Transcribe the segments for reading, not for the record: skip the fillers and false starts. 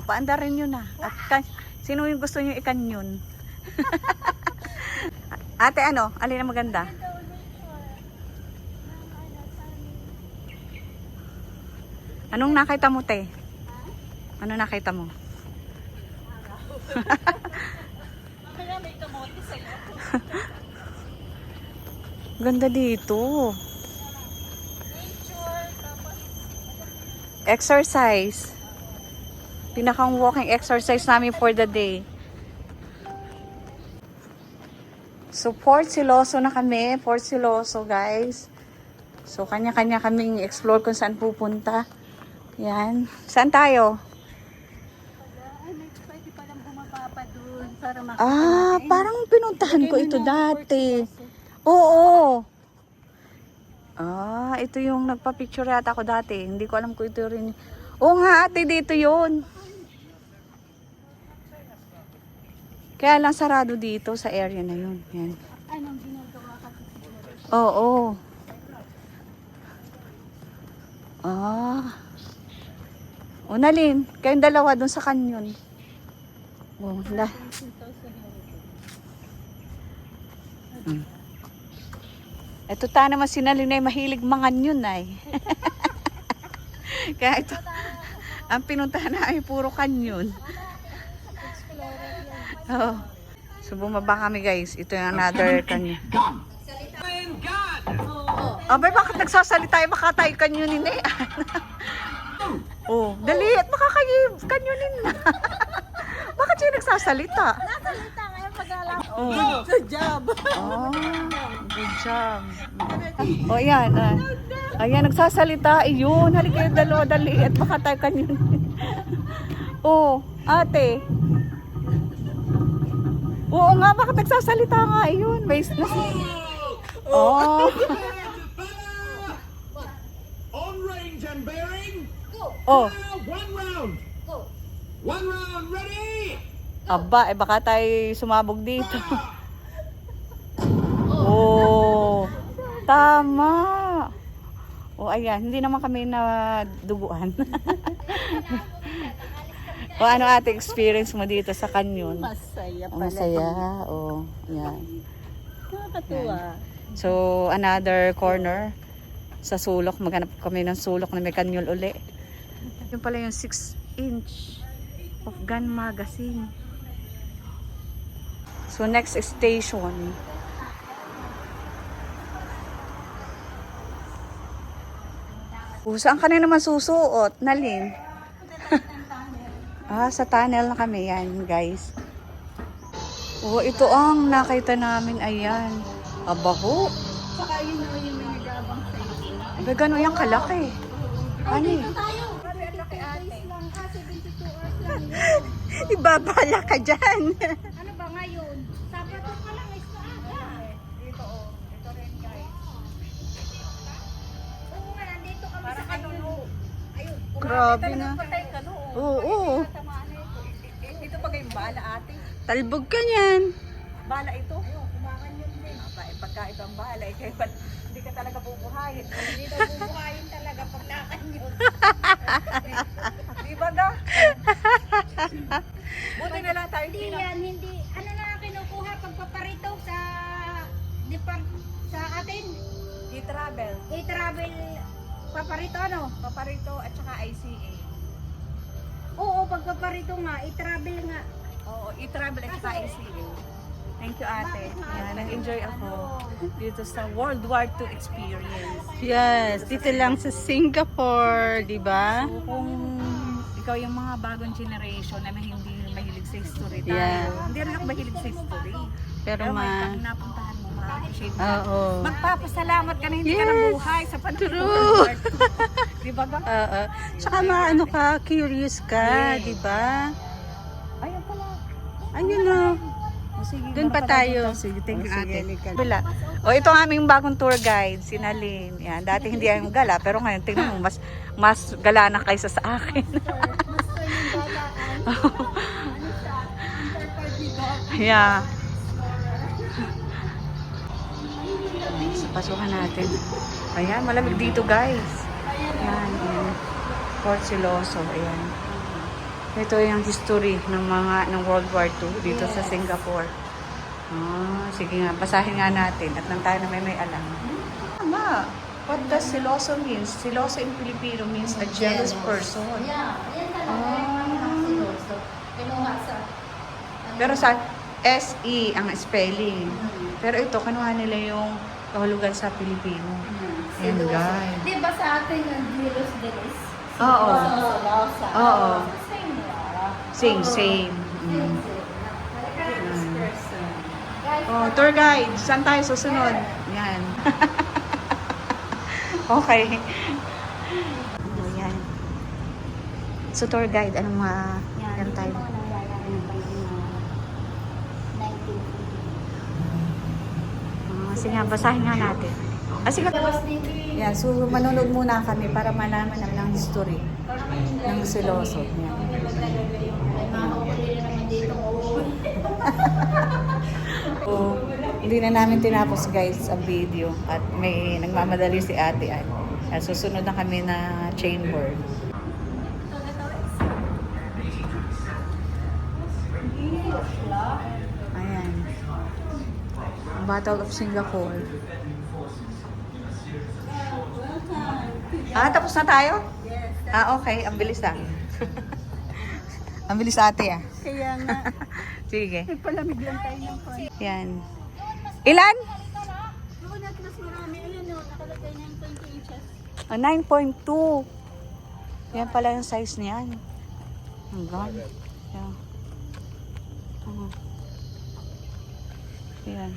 paanda rin yun ah. At sino yung gusto nyo ikanyon? Ate, ano? Alin ang maganda? Anong nakita mo, te? Ano nakita mo? Kaya may kamote sa'yo. Ganda dito. Nature, tapos Exercise. Pinakang walking exercise namin for the day. So, Port Siloso na kami. Port Siloso, guys. So, kanya-kanya kaming explore kung saan pupunta. Yan. Saan tayo? pwede palang bumaba pa dun para makita Ah, natin. parang pinuntahan ko Lagay mo ito na, dati. Port Siloso. Oo. Ah, ito yung nagpa-picture yata ako dati. Hindi ko alam kung ito rin. Oo nga, ate, dito yun. Kaya lang sarado dito sa area na yun. Yan. Anong ginagawa kasi siguro? Oo. Ah. Unalin, kayong dalawa dun sa canyon. Oh, la. Ito ta naman si Nalinay mahilig mangan yun ay. Kaya ito, ang pinuntahan namin puro canyon. Oh. So bumaba kami guys. Ito yung another canyon. Abay, bakit nagsasalita yung makatay kanyonin na yan? Oh, dali at makakakanyonin na. Bakit siya nagsasalita? Nasalita ngayon pag-alam. Oh. Good job. Oh, good job. Oh, yan. Ayan, nagsasalita. Ayun, halika yung dalawa, dali at makatay kanyonin. Oh, ate. Oo nga, bakit nagsasalita nga? Ayun, may oh. On range and bearing. Oh. One round. One round. Ready. Aba, baka tayo sumabog dito. Oh. Tama. Oh, ayan, hindi naman kami naduguan. O ano ate experience mo dito sa canyon? Masaya Oh, pala. masaya. Oh, yan. Nakakatuwa. So, another corner sa sulok. Maghanap kami ng sulok na may canyon uli. Yung pala yung 6-inch of gun magazine. So, next station. Saan ka na naman susuot? Nalin? Ah, sa tunnel na kami yan, guys. Oh, ito ang nakita namin. Ayan. Abaho. Saka yun naman yung mga gabang sa'yo. Ba, gano'n yung kalaki. Ano eh? Tayo! Grabe ang laki ate. Lang ka, 72 hours lang yun. Ibabala ka dyan. Ano ba ngayon? Sabado pa lang is maaga. Dito oh. Ito rin guys. Oo nga, nandito kami sa kanuno. Ayun. Grabe na. Patay ka no. Oo. Tatamaan na ito. Ito pa kayong bala ate. Talbog ka niyan. Bala ito. Ayun, kumakan yun din. Pagka ito ang bala, kaya hindi ka talaga bubuhayin. Hindi daw bubuhayin talaga pagkakan yun. Di ba da? Buti na lang tayo. Hindi yan, hindi. Ano na ang kinukuha pagpaparito sa sa atin? I-travel. I-travel paparito ano? Paparito at saka ICA. Oo, pagpaparito nga, i-travel nga. Oo, i-travel at saka ICA. Thank you ate. Yan, nag-enjoy ako dito sa World War II experience. Yes, dito lang sa Singapore, di ba? So, kung ikaw yung mga bagong generation na hindi mahilig sa history tayo, Yeah. hindi rin ako mahilig sa history. Pero may ma... napuntahan mo, ma-appreciate mo. Oo. Magpapasalamat ka na hindi ka Yes. nabuhay sa panahon ng True. World War II. Di ba ga? Oo. Tsaka maano ka, curious ka, Yes. di ba? Ayun pala. Ayun na. O, sige, Doon pa meron tayo. dito. Sige, thank you ate. Bila. O ito ang aming bagong tour guide, si Nalin. Yan, dati hindi ang gala, pero ngayon tingnan mo, mas gala na kaysa sa akin. Yeah. So, pasukan natin. Ayan, malamig dito guys. Ayan, ayan. Port Siloso, ayan. Ito yung history ng World War II dito sa Singapore. Sige nga, basahin nga natin at nang tayo na may alam. Tama. What does siloso means? Siloso in Filipino means a jealous person. Yeah, yan talaga yung siloso. Kinuha sa... Pero sa SE ang spelling. Pero ito, kinuha nila yung kahulugan sa Pilipino. Ayan, guys. Di ba sa atin yung Dilos Dilis? Oo. Silosa. Oo. Same lang. Same. Same. Oh, tour guide, saan tayo susunod? Yan. Okay. Oh, yan. So, tour guide, anong yan tayo? Sige nga, basahin nga natin. Sige. Yan, so manonood muna kami para malaman namin ang history ng siloso. Yan. So, hindi na namin tinapos guys ang video at may nagmamadali si ate Ann. Susunod na kami na chamber. Ayan. Battle of Singapore. Tapos na tayo? Okay. Ang bilis Ang bilis ate Kaya nga, Sige. palamig lang tayo ng konti. Yan. Ilan? Doon at mas marami. Ayun o, nakalagay niya yung 20 inches. 9.2. Yan pala yung size niyan. Ang ganda. Yan. Yan.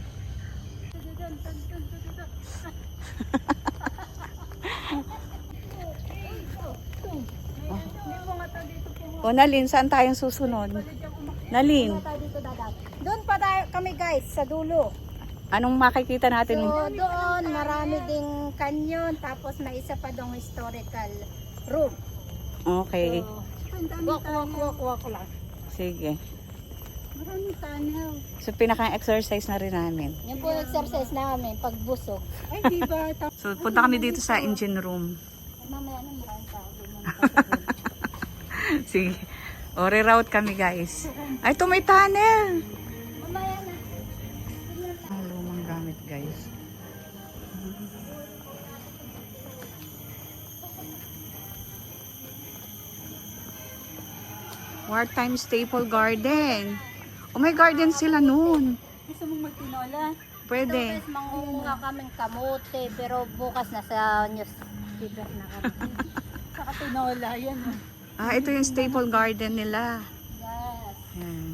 O Nalin, saan tayong susunod? Nalin, Doon pa tayo kami guys, sa dulo. anong makikita natin? So doon, marami ding canyon, tapos may isa pa dong historical room. Okay. Walk lang. Sige. Maraming tunnel. So, pinaka-exercise na rin namin. Yung po exercise namin, pagbusog. Ay, di ba? So, punta kami dito sa engine room. Mamaya na maraming tao. Sige. O, reroute kami, guys. Ay, ito may tunnel. Mamaya na. Ang lumang gamit, guys. Wartime Staple Garden. Oh, may garden sila noon. Gusto mong magtinola? Pwede. Tapos mangunguha kaming kamote, pero bukas na sa newspaper na kami. Saka tinola, yan o. Ito yung staple garden nila. Yes. Yan.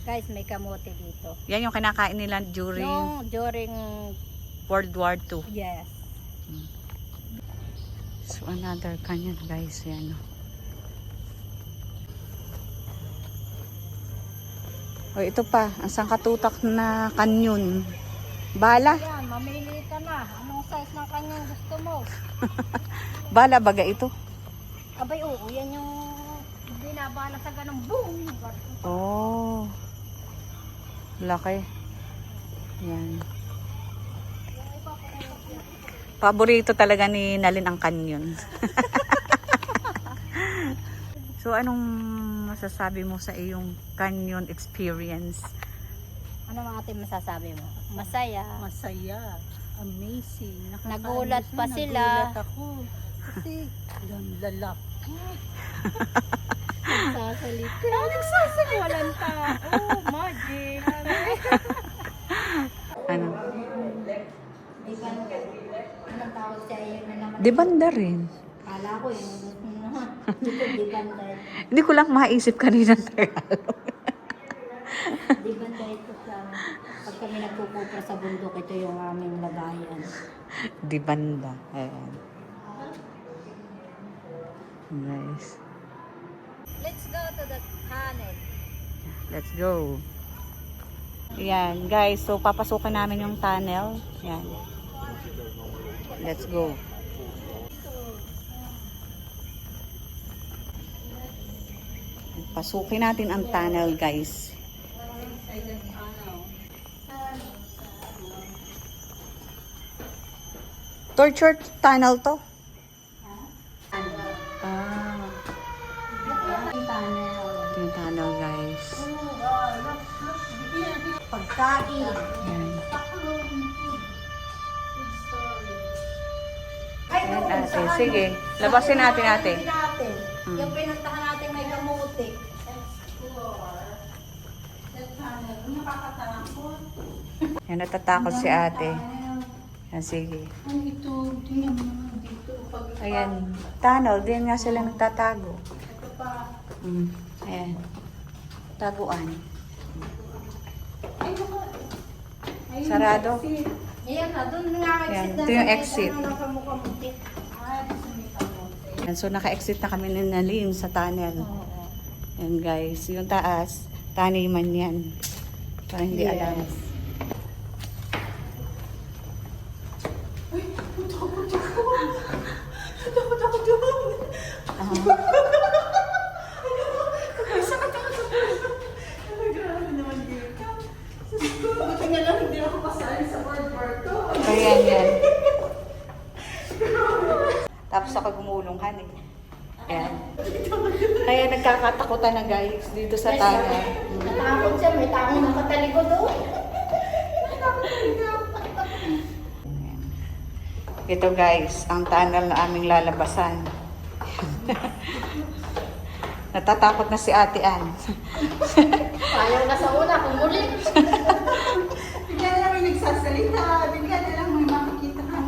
Guys, may kamote dito. Yan yung kinakain nila During World War II. yes. So, another canyon, guys. Yan. O, ito pa. Ang sangkatutak na canyon. Bala. Yan, mamili ka na. Anong size ng kanyang gusto mo? Bala baga ito. Abay, oo. Yan yung binabala sa ganong boom. Oh. Laki. Yan. Paborito talaga ni Nalin ang canyon. So, anong masasabi mo sa iyong canyon experience? Ano ang ating masasabi mo? Masaya. Masaya. Amazing. Nagulat pa sila. Nagulat ako. Kasi, lalaki. Nagsasalita. Walang tao. Magic. Ano? Anong tawag sa iyo na naman? Di banda rin. Kala ko yung di banday. Hindi ko lang maisip kanina ng Tagalog. Di banday ito sa pag kami nagpupupra sa bundok, ito yung aming lagayan. Di banda. Ayan. Nice. Let's go to the tunnel. Let's go. Yan, guys. So, papasukan namin yung tunnel. Yan. Let's go. Pasukin natin ang tunnel, guys. Torture tunnel to? Yung tunnel, guys. Pagkain. Yan. Ay, Yan, doon, ate. sa Sige. ano? Labasin Sa natin, ate. natin. Hmm. Yung pinuntahan natin may kamuti. Yan, natatakot si ate. Yan, sige. Ay, ito, tingnan mo naman dito. Ayan. Tunnel, din nga sila nagtatago. Ito pa. Ayan. Taguan. Ay, baka. Ayun, Sarado. exit. Ayan na, doon nga Ayan, exit. ito yung exit. Ano ka mo kamuti? Ah, gusto mo yung kamuti. Yan, so, naka-exit na kami ni Nalin sa tunnel. Oo. Yan, guys. Yung taas, taniman yan. Parang hindi alam. Kaya yan. Tapos ako gumulong, honey. Ayan. Kaya nagkakatakutan na guys dito sa tunnel. Natakot siya, may tao nakatalikod doon. Ito guys, ang tunnel na aming lalabasan. Natatakot na si Ate Ann. Ayaw na sa una, kumulit. Bigla na lang may nagsasalita. Bigla na lang may makikita kang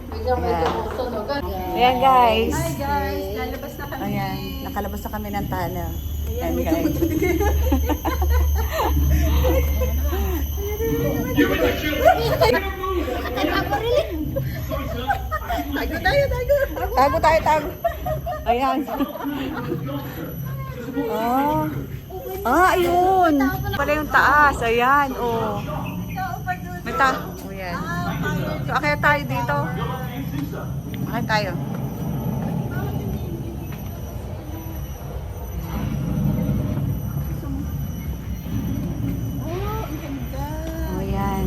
Biglang may tumutunog. Ayan guys. Hi guys, lalabas na kami. Ayan, nakalabas na kami ng tunnel. Ayan may guys. Tago tayo, tago. Ayan. Oh. Ayun. Pala yung taas. Ayan, oh. May Oh, yan. So, akaya tayo dito. Akaya tayo. Oh, yan.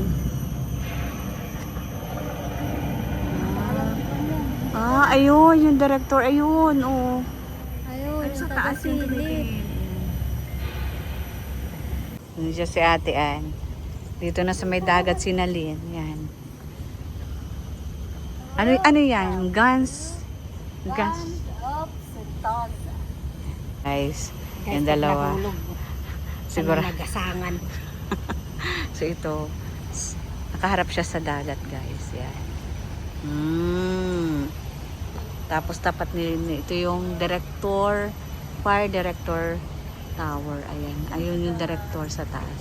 Ayun, yung director. Ayun, oh. Ayun, Sa taas yung tumitingin. Yun siya si Ate Ann. Dito na sa may dagat si Nalin. Yan. Ano yan? Guns? Guns? Of Sentosa. Guys, yung dalawa. Siguro. Nagasangan. So ito, nakaharap siya sa dagat guys. Yan. Tapos tapat ni ito yung director, fire director tower. Ayan. Ayun yung director sa taas.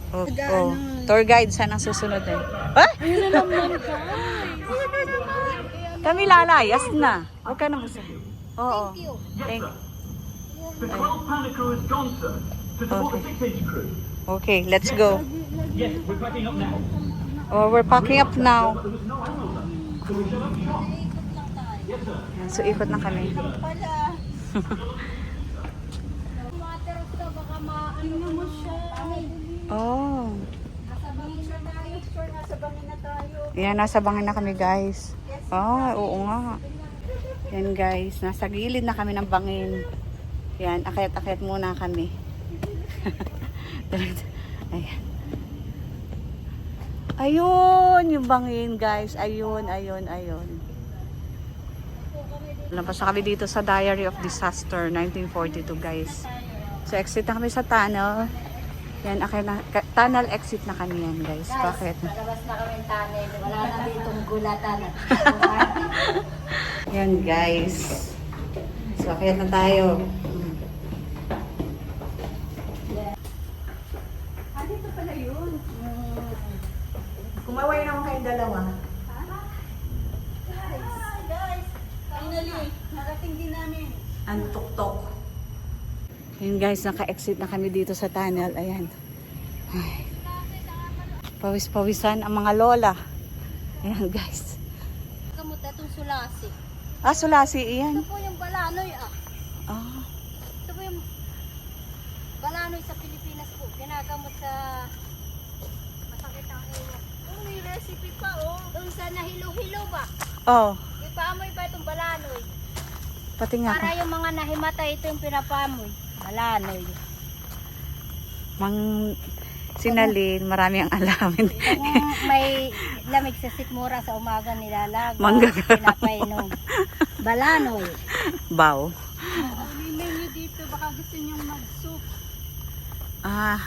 Oh. Tour guide, saan ang susunod eh? Ah! Ayun na naman ka. Kami lalayas na. Huwag ka na magsabi. Oo. Thank you. The 12 pounder crew is gone, sir. To support Okay. the 6-inch crew. Okay, let's go. Yes, we're packing up now. Oh, we're packing up now. There was no ammo, sir. So we shall have a shot. Yes, sir. Yan, so ikot na kami. Water ka, baka maano mo siya. Oh. Nasa bangin na tayo. Sure, nasa bangin na tayo. Yan, nasa bangin na kami guys. Oo nga. Yan guys, nasa gilid na kami ng bangin. Yan, akyat-akyat muna kami. Ayan. Ayun, yung bangin guys. Ayun. Lampas na kami dito sa Diary of Disaster, 1942 guys. So exit na kami sa tunnel. Yan, tunnel exit na kami yan guys. Bakit? Malabas na kami tunnel. Wala na ditong gulatan. Yan guys. So akyat na tayo. Dito pala yun. Kumaway naman kayong dalawa. Guys, finally, narating din namin. Ang tuktok. Ayun guys, naka-exit na kami dito sa tunnel. Ayan. Ay. Pawis-pawisan ang mga lola. Ayan guys. Kamot itong sulasi. Sulasi iyan. Ito po yung balanoy Ah. Ito po yung balanoy sa Pilipinas po. Ginagamot sa masakit ang ulo. Oh, may recipe pa oh. Doon sa nahilo-hilo ba? Oh. Ito Paamoy pa itong balanoy. Pati nga. Para yung mga nahimatay, ito yung pinapaamoy. Balanoy. Mang sinalin, marami ang alamin. Kung may lamig sa sikmura sa umaga nilalaga, Manggaga. pinapainom. Balanoy. Baw. May menu dito, baka gusto niyong mag-soup. Ah,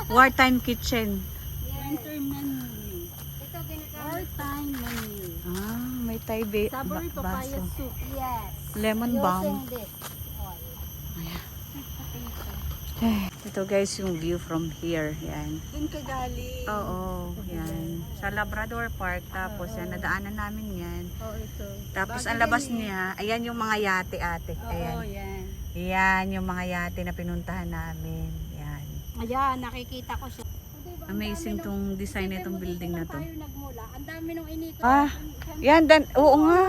wartime kitchen. Winter menu. Ito ginagamit. Wartime menu. Ah, may Thai Savory papaya baso. soup. Yes. Lemon balm. Using this oil. Sweet potato. Ito guys, yung view from here. Yan. Doon ka galing. Oo, yan. Sa Labrador Park. Tapos yan, nadaanan namin yan. Oo, ito. Tapos Bago ang labas din eh. niya, ayan yung mga yate ate. Ayan. yan. Yan yung mga yate na pinuntahan namin. Yan. Ayan, nakikita ko siya. Amazing tong design nitong building na to. Tayo nagmula. Ang dami nung inikot. Ah, yan. Oo nga.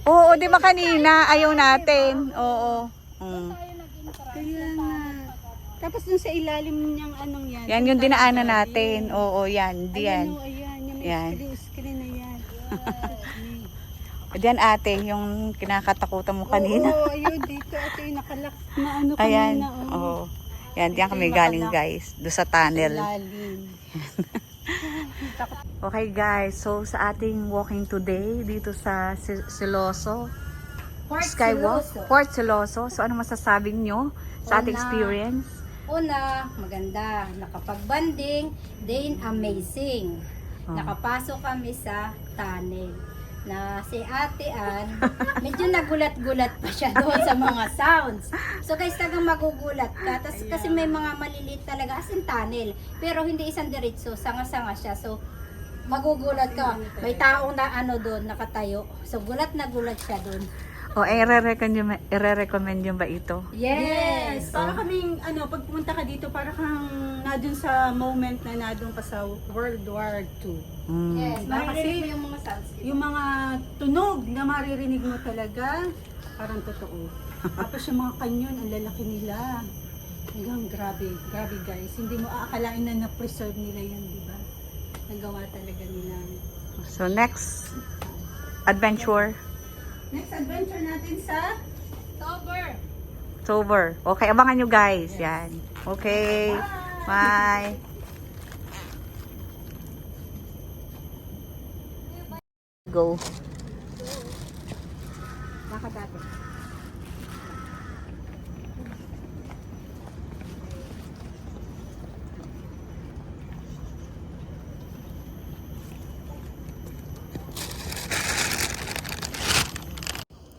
Oo, di ba kanina? Ayaw natin. Oo. Mm. Tayo nag-interact. Kaya nga. Tapos dun sa ilalim niyang anong yan. Yan yung dinaanan natin. Oo, yan. Diyan. Ayan, yung may Yan. screen na yan. Diyan ate, yung kinakatakutan mo kanina. Oo, ayun dito. Ito yung nakalak na ano Ayan. kanina. Oo. Yan, diyan kami galing guys. Doon sa tunnel. Ilalim. Okay guys, so sa ating walking today dito sa Siloso, Skywalk, Port Siloso. So ano masasabi nyo sa ating Una. experience? Una, maganda. Nakapag-banding, then amazing. Oh. Nakapasok kami sa tunnel. Na si Ate Ann, medyo nagulat-gulat pa siya doon sa mga sounds. So guys, tagang magugulat ka. Kasi may mga maliliit talaga as in tunnel. Pero hindi isang diretso, sanga-sanga siya. So magugulat ka. May taong na ano doon, nakatayo. So gulat na gulat siya doon. O, i-recommend nyo ba ito? Yes! Para kaming, pag pumunta ka dito, para kang nadun sa moment na nadun pa sa World War II. Mm. Yes, Diba? maririnig mo Kasi yung mga sounds. Yung mga tunog na maririnig mo talaga, parang totoo. Tapos yung mga kanyon, ang lalaki nila. Hanggang grabe, grabe guys. Hindi mo aakalain na na-preserve nila yan, di ba? Nagawa talaga nila. So next adventure, Next adventure natin sa October. Okay, abangan nyo guys. Yan. Okay. Bye. Go. Lakad natin.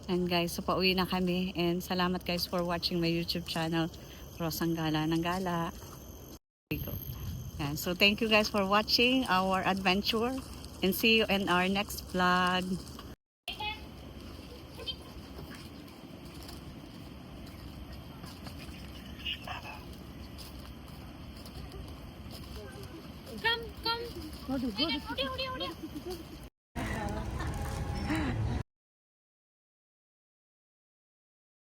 And guys, so pauwi na kami. And salamat guys for watching my YouTube channel, Rosang Gala ng Gala. Yan. So thank you guys for watching our adventure. And see you in our next vlog. Come.